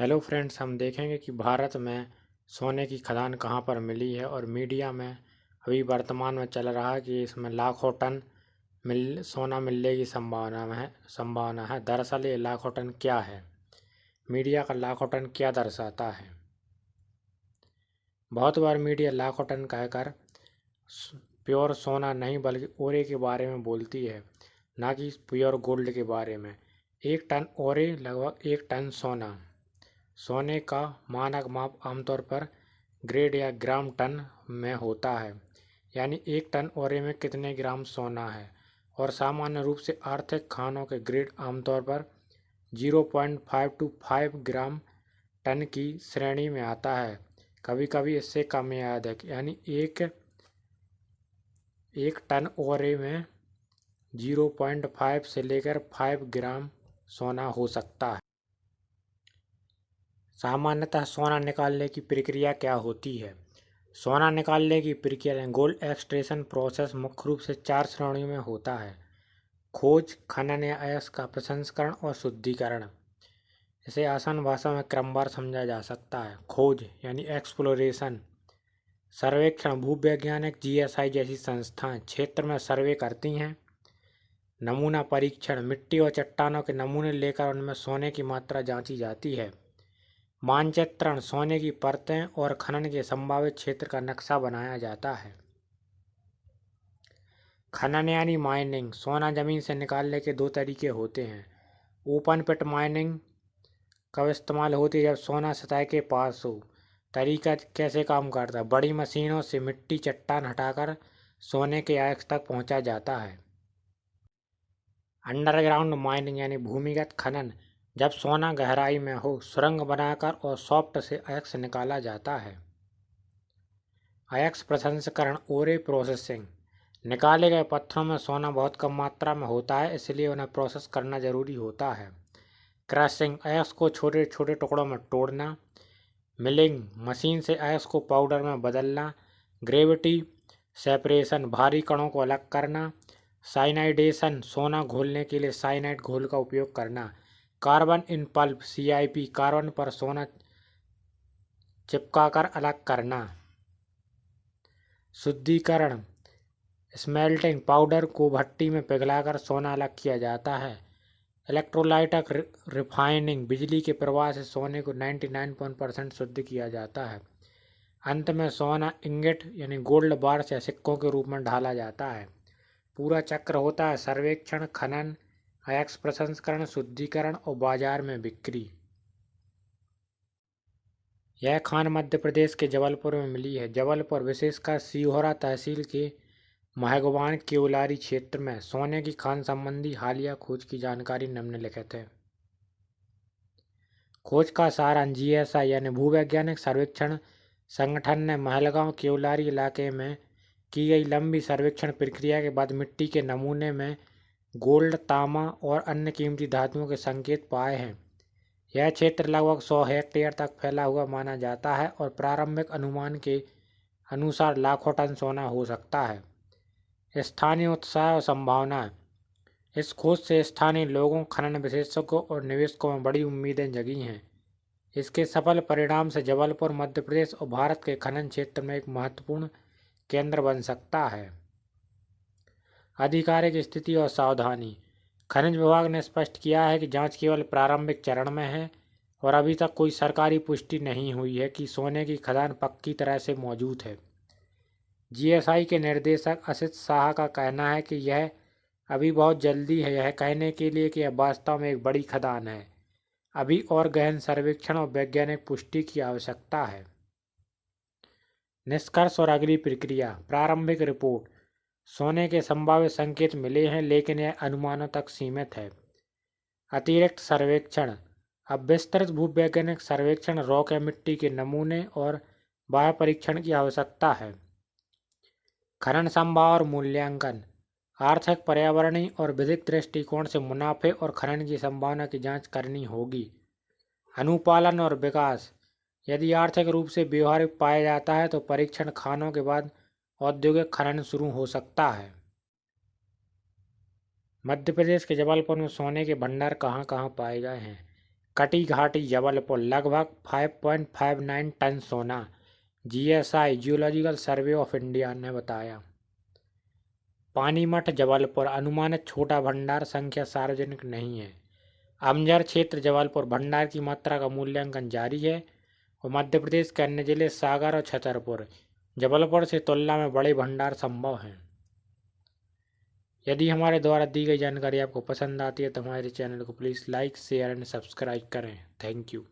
Hello friends, हम देखेंगे कि भारत में सोने की खदान कहाँ पर मिली है। और मीडिया में अभी वर्तमान में चल रहा है कि इसमें लाखों टन सोना मिलने की संभावना है। दरअसल ये लाखों टन क्या है? मीडिया का लाखों टन क्या दर्शाता है? बहुत बार मीडिया लाखों टन कहकर प्योर सोना नहीं बल्कि ओरे के बारे में बोलती है, ना कि प्योर गोल्ड के बारे में। 1 टन ओरे लगभग 1 टन सोना। सोने का मानक माप आमतौर पर ग्रेड या ग्राम टन में होता है, यानी 1 टन ओरे में कितने ग्राम सोना है। और सामान्य रूप से आर्थिक खानों के ग्रेड आमतौर पर 0.5 to 5 ग्राम टन की श्रेणी में आता है, कभी कभी इससे कम या अधिक। यानी एक टन ओरे में 0.5 से लेकर 5 ग्राम सोना हो सकता है। सामान्यतः सोना निकालने की प्रक्रिया क्या होती है? सोना निकालने की प्रक्रिया गोल्ड एक्सट्रैक्शन प्रोसेस मुख्य रूप से 4 श्रेणियों में होता है: खोज, खनन या अयस्क का प्रसंस्करण और शुद्धिकरण। इसे आसान भाषा में क्रमवार समझा जा सकता है। खोज यानी एक्सप्लोरेशन, सर्वेक्षण। भूवैज्ञानिक, जीएसआई जैसी संस्थाएं क्षेत्र में सर्वे करती हैं। नमूना परीक्षण, मिट्टी और चट्टानों के नमूने लेकर उनमें सोने की मात्रा जांची जाती है। मानचित्रण, सोने की परतें और खनन के संभावित क्षेत्र का नक्शा बनाया जाता है। खनन यानी माइनिंग, सोना जमीन से निकालने के 2 तरीके होते हैं। ओपन पिट माइनिंग कब इस्तेमाल होती है? जब सोना सतह के पास हो। तरीका कैसे काम करता है? बड़ी मशीनों से मिट्टी चट्टान हटाकर सोने के अयस्क तक पहुंचा जाता है। अंडरग्राउंड माइनिंग यानी भूमिगत खनन, जब सोना गहराई में हो, सुरंग बनाकर और सॉफ्ट से अयस्क निकाला जाता है। अयस्क प्रसंस्करण, ओरे प्रोसेसिंग। निकाले गए पत्थरों में सोना बहुत कम मात्रा में होता है, इसलिए उन्हें प्रोसेस करना जरूरी होता है। क्रशिंग, अयस्क को छोटे छोटे टुकड़ों में तोड़ना। मिलिंग, मशीन से अयस्क को पाउडर में बदलना। ग्रेविटी सेपरेशन, भारी कणों को अलग करना। साइनाइडेशन, सोना घोलने के लिए साइनाइड घोल का उपयोग करना। Carbon in pulp, CIP, carbon पर सोना चिपकाकर अलग करना। शुद्धिकरण, स्मेल्टिंग, पाउडर को भट्टी में पिघलाकर सोना अलग किया जाता है। इलेक्ट्रोलाइटिक रिफाइनिंग, बिजली के प्रवाह से सोने को 99% शुद्ध किया जाता है। अंत में सोना इंगेट यानी गोल्ड बार्स या सिक्कों के रूप में ढाला जाता है। पूरा चक्र होता है: सर्वेक्षण, खनन, अयस्क प्रसंस्करण, शुद्धिकरण और बाजार में बिक्री। यह खान मध्य प्रदेश के जबलपुर में मिली है। जबलपुर, विशेषकर सिहोरा तहसील के महगवान केवलारी क्षेत्र में सोने की खान संबंधी हालिया खोज की जानकारी निम्नलिखित है। खोज का सारांश: GSI यानी भूवैज्ञानिक सर्वेक्षण संगठन ने महलगांव केवलारी इलाके में की गई लंबी सर्वेक्षण प्रक्रिया के बाद मिट्टी के नमूने में गोल्ड, तांबा और अन्य कीमती धातुओं के संकेत पाए हैं। यह क्षेत्र लगभग 100 हेक्टेयर तक फैला हुआ माना जाता है और प्रारंभिक अनुमान के अनुसार लाखों टन सोना हो सकता है। स्थानीय उत्साह और संभावना: इस खोज से स्थानीय लोगों, खनन विशेषज्ञों और निवेशकों में बड़ी उम्मीदें जगी हैं। इसके सफल परिणाम से जबलपुर मध्य प्रदेश और भारत के खनन क्षेत्र में एक महत्वपूर्ण केंद्र बन सकता है। आधिकारिक स्थिति और सावधानी: खनिज विभाग ने स्पष्ट किया है कि जांच केवल प्रारंभिक चरण में है और अभी तक कोई सरकारी पुष्टि नहीं हुई है कि सोने की खदान पक्की तरह से मौजूद है। GSI के निर्देशक असित शाह का कहना है कि यह अभी बहुत जल्दी है यह कहने के लिए कि यह वास्तव में एक बड़ी खदान है। अभी और गहन सर्वेक्षण और वैज्ञानिक पुष्टि की आवश्यकता है। निष्कर्ष और अगली प्रक्रिया: प्रारंभिक रिपोर्ट, सोने के संभावित संकेत मिले हैं, लेकिन यह अनुमानों तक सीमित है। अतिरिक्त सर्वेक्षण: अब विस्तृत भूवैज्ञानिक सर्वेक्षण, रॉक या मिट्टी के नमूने और बाह्य परीक्षण की आवश्यकता है। खनन संभाव और मूल्यांकन: आर्थिक, पर्यावरणीय और विधिक दृष्टिकोण से मुनाफे और खनन की संभावना की जांच करनी होगी। अनुपालन और विकास: यदि आर्थिक रूप से व्यवहारिक पाया जाता है तो परीक्षण खानों के बाद औद्योगिक खनन शुरू हो सकता है। मध्य प्रदेश के जबलपुर में सोने के भंडार कहाँ कहाँ पाए गए हैं? कटी घाटी जबलपुर लगभग 5.59 टन सोना, GSI geological survey of India ने बताया। पानीमठ जबलपुर अनुमानित छोटा भंडार संख्या सार्वजनिक नहीं है। अमजर क्षेत्र जबलपुर भंडार की मात्रा का मूल्यांकन जारी है और मध्य प्रदेश के अन्य जिले सागर और छतरपुर जबलपुर से तुलना में बड़े भंडार संभव हैं। यदि हमारे द्वारा दी गई जानकारी आपको पसंद आती है तो हमारे चैनल को please like, share and subscribe करें। Thank you.